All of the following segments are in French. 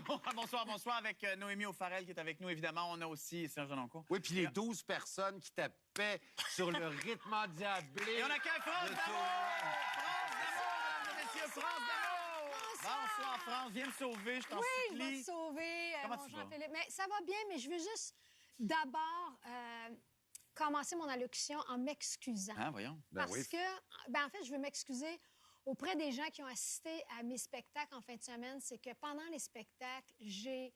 retour à Bonsoir avec Noémie O'Farrell qui est avec nous, évidemment. On a aussi Serge Denoncourt. Oui, puis les 12 personnes qui tapaient sur le rythme endiablé. Et on accueille France D'Amour! France D'Amour, mesdames et messieurs, France D'Amour! Bonsoir, France. Viens me sauver, je t'en supplie. Oui, je vais te sauver, Comment mon tu vas? Jean-Philippe. Mais ça va bien, mais je veux juste d'abord commencer mon allocution en m'excusant. Hein, voyons. Parce oui. que, en fait, je veux m'excuser auprès des gens qui ont assisté à mes spectacles en fin de semaine. C'est que pendant les spectacles, j'ai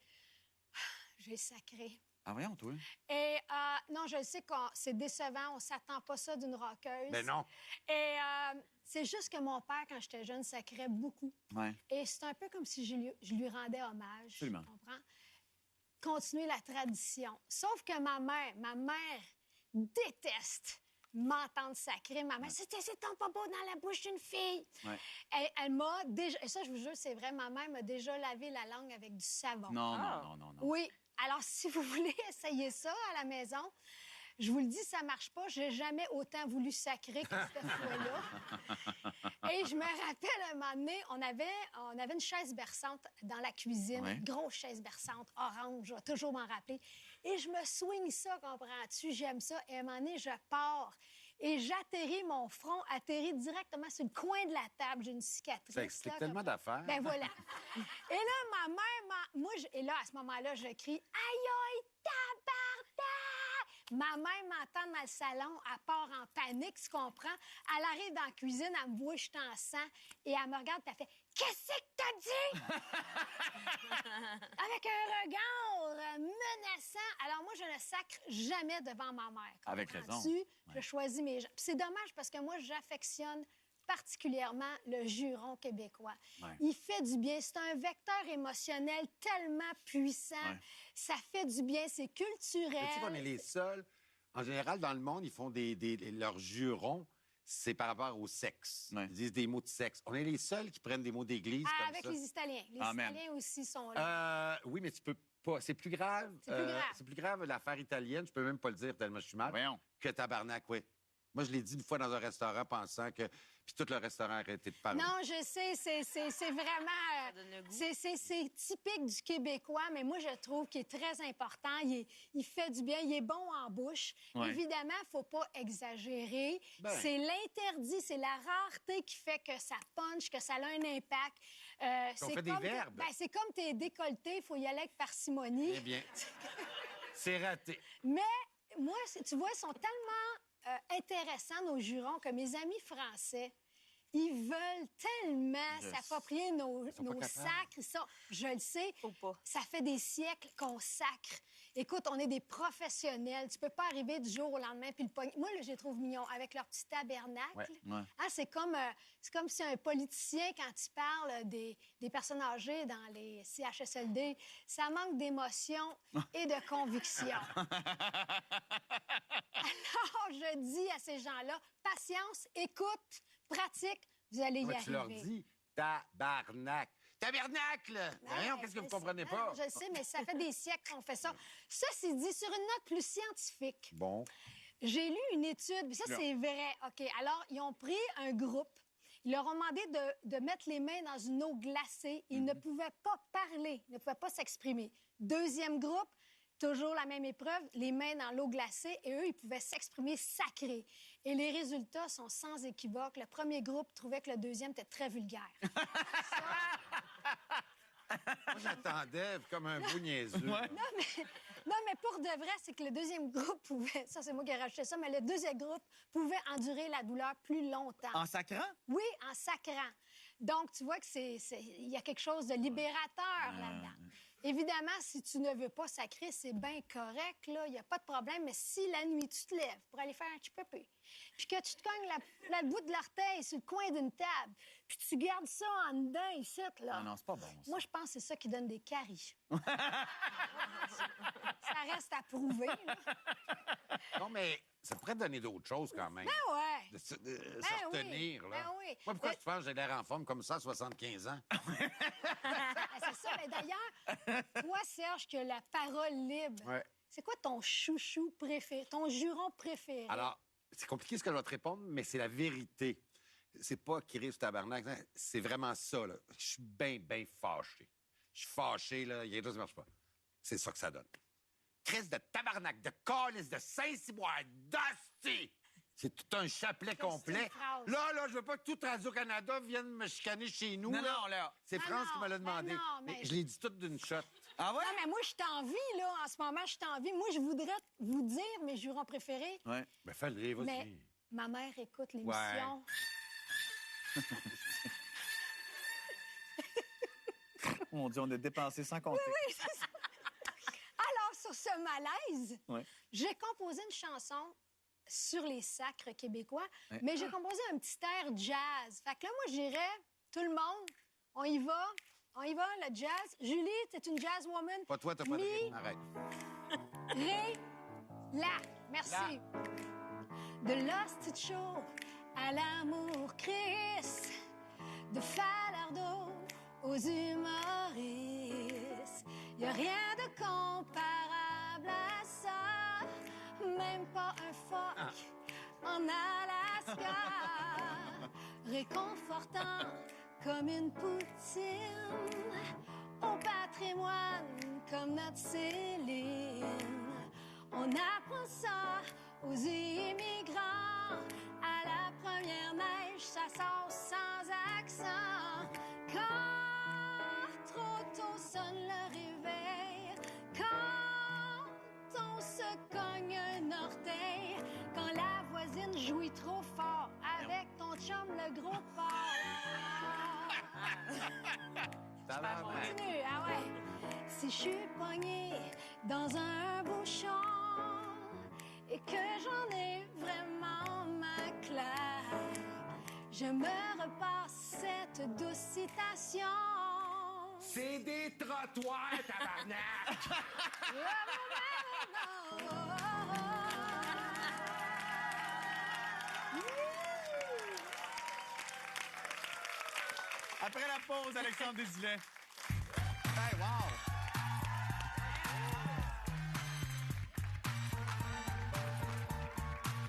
sacré. Ah, voyons, toi. Et non, je sais que c'est décevant. On s'attend pas ça d'une rockeuse. Ben non. Et c'est juste que mon père, quand j'étais jeune, sacrait beaucoup. Ouais. Et c'est un peu comme si je lui rendais hommage. Absolument. Tu comprends? Continuer la tradition. Sauf que ma mère déteste m'entendre sacrer. Ma mère, c'est ton popo dans la bouche d'une fille. Ouais. Elle m'a déjà... Et ça, je vous jure, c'est vrai, ma mère m'a déjà lavé la langue avec du savon. Non. Oui. Alors, si vous voulez essayer ça à la maison, je vous le dis, ça marche pas. J'ai jamais autant voulu sacrer que cette fois-là. Et je me rappelle, un moment donné, on avait une chaise berçante dans la cuisine, Ouais. une grosse chaise berçante, orange, je vais toujours m'en rappeler. Et je me swing ça, comprends-tu? J'aime ça. Et à un moment donné, je pars et j'atterris, mon front atterrit directement sur le coin de la table. J'ai une cicatrice. Ça explique là, tellement comme- d'affaires. Ben voilà. Et là, ma mère, et là, à ce moment-là, je crie « Aïe, aïe, tabarnak! » Ma mère m'entend dans le salon, elle part en panique, tu comprends? Elle arrive dans la cuisine, elle me voit, je suis en sang, et elle me regarde, puis elle fait « Qu'est-ce que t'as dit? » Avec un regard menaçant. Alors moi, je ne sacre jamais devant ma mère. Avec comprends-tu? raison. Je choisis mes gens. Puis c'est dommage parce que moi, j'affectionne particulièrement le juron québécois. Ouais. Il fait du bien. C'est un vecteur émotionnel tellement puissant. Ouais. Ça fait du bien. C'est culturel. Tu sais qu'on est les seuls. En général, dans le monde, ils font leurs jurons, c'est par rapport au sexe. Ouais. Ils disent des mots de sexe. On est les seuls qui prennent des mots d'église Ah, comme avec ça. les Italiens. Les Amen. Italiens aussi sont là. Oui, mais tu peux pas. C'est plus grave. C'est plus grave. C'est plus grave l'affaire italienne. Je peux même pas le dire tellement je suis mal. Voyons. Que tabarnak, oui. Moi, je l'ai dit une fois dans un restaurant pensant que... Puis tout le restaurant a arrêté de parler. Non, je sais, c'est vraiment... donne le goût. c'est typique du Québécois, mais moi, je trouve qu'il est très important. Il fait du bien, il est bon en bouche. Ouais. Évidemment, il ne faut pas exagérer. Ben. C'est l'interdit, c'est la rareté qui fait que ça punch, que ça a un impact. On fait des verbes. Ben, c'est comme t'es décolleté, il faut y aller avec parcimonie. Eh bien, c'est raté. Mais moi, tu vois, ils sont tellement intéressants, nos jurons, que mes amis français, ils veulent tellement Je s'approprier nos sont pas capables. sacres. Ça, je le sais. Faut pas. Ça fait des siècles qu'on sacre. Écoute, on est des professionnels. Tu peux pas arriver du jour au lendemain puis le pogner. Moi, là, je les trouve mignons avec leur petit tabernacle. Ouais. Ouais. Ah, c'est comme si un politicien, quand il parle des personnes âgées dans les CHSLD, ça manque d'émotion et de conviction. Alors, je dis à ces gens-là, patience, écoute, pratique, vous allez y Moi, arriver. tu leur dis tabarnak. Tabernacle! Voyons, qu'est-ce que vous comprenez pas? Je sais, mais ça fait des siècles qu'on fait ça. Ceci dit, sur une note plus scientifique, Bon. j'ai lu une étude, puis ça, Là. c'est vrai. OK, alors, ils ont pris un groupe, ils leur ont demandé de mettre les mains dans une eau glacée. Ils ne pouvaient pas parler, ils ne pouvaient pas s'exprimer. Deuxième groupe, toujours la même épreuve, les mains dans l'eau glacée, et eux, ils pouvaient s'exprimer sacré. Et les résultats sont sans équivoque. Le premier groupe trouvait que le deuxième était très vulgaire. Moi, j'attendais comme un bout niaiseux. Ouais. Non, mais pour de vrai, c'est que le deuxième groupe pouvait... Ça, c'est moi qui ai rajouté ça, mais le deuxième groupe pouvait endurer la douleur plus longtemps. En sacrant? Oui, en sacrant. Donc, tu vois que il y a quelque chose de libérateur là-dedans. Évidemment, si tu ne veux pas sacrer, c'est bien correct, là, il n'y a pas de problème. Mais si la nuit, tu te lèves pour aller faire un petit pépé, puis que tu te cognes le bout de l'orteil sur le coin d'une table, puis tu gardes ça en dedans, ici, là. Ah non, c'est pas bon, ça. Moi, je pense que c'est ça qui donne des caries. Ça reste à prouver, là. Non, mais ça pourrait donner d'autres choses quand même. Ben ouais. De se oui. retenir, là. Ben oui. Moi, pourquoi Mais- tu penses que j'ai l'air en forme comme ça à 75 ans? Ah, c'est ça. Mais d'ailleurs, toi, Serge, qui as la parole libre, Ouais. c'est quoi ton chouchou préféré, ton juron préféré? Alors, c'est compliqué ce que je vais te répondre, mais c'est la vérité. C'est pas Christ tabarnak, c'est vraiment ça, là. Je suis bien, bien fâché. je suis fâché, là, il y a quelque chose qui marche pas. C'est ça que ça donne. Crise de tabarnak, de calice, de Saint-Cyboire, d'hostie! C'est tout un chapelet complet. phrase? Là, je veux pas que tout Radio-Canada vienne me chicaner chez nous. Non, là. non, là. C'est Non, France qui non, me l'a ben demandé. non, mais- Je l'ai dit tout d'une shot. Ah ouais? Non, mais moi, je t'envie, là. En ce moment, je t'envie. Moi, je voudrais vous dire mes jurons préférés. Ouais. Ben, fais-le, vas-y. Mais ma mère écoute l'émission. Mon Dieu, on a dépensé sans compter. Oui, c'est ça. Alors, sur ce malaise, Ouais. j'ai composé une chanson sur les sacres québécois, Ouais. mais j'ai composé un petit air jazz. Fait que là, moi, je dirais, tout le monde, on y va, le jazz. Julie, t'es une jazz woman. Pas toi, t'as pas de Mi, rythme. Arrête. Ré, la. Merci. De l'hostie de show à l'amour Christ, de Falardeau aux humoristes. Y a rien de comparable à ça, même pas un phoque en Alaska. Réconfortant comme une poutine, au patrimoine comme notre Céline. On apprend ça aux immigrants. À la première neige, ça sort sans accent. Quand trop tôt sonne le réveil, quand on se cogne un orteil, quand la voisine jouit trop fort avec ton chum le gros porc. Ça va, man. Continue, ah ouais. Si je suis pognée dans un bouchon et que j'en ai vraiment ma claque, je me repasse cette douce citation. C'est des trottoirs, tabarnak! Après la pause, Alexandre Desilets. Hey, wow!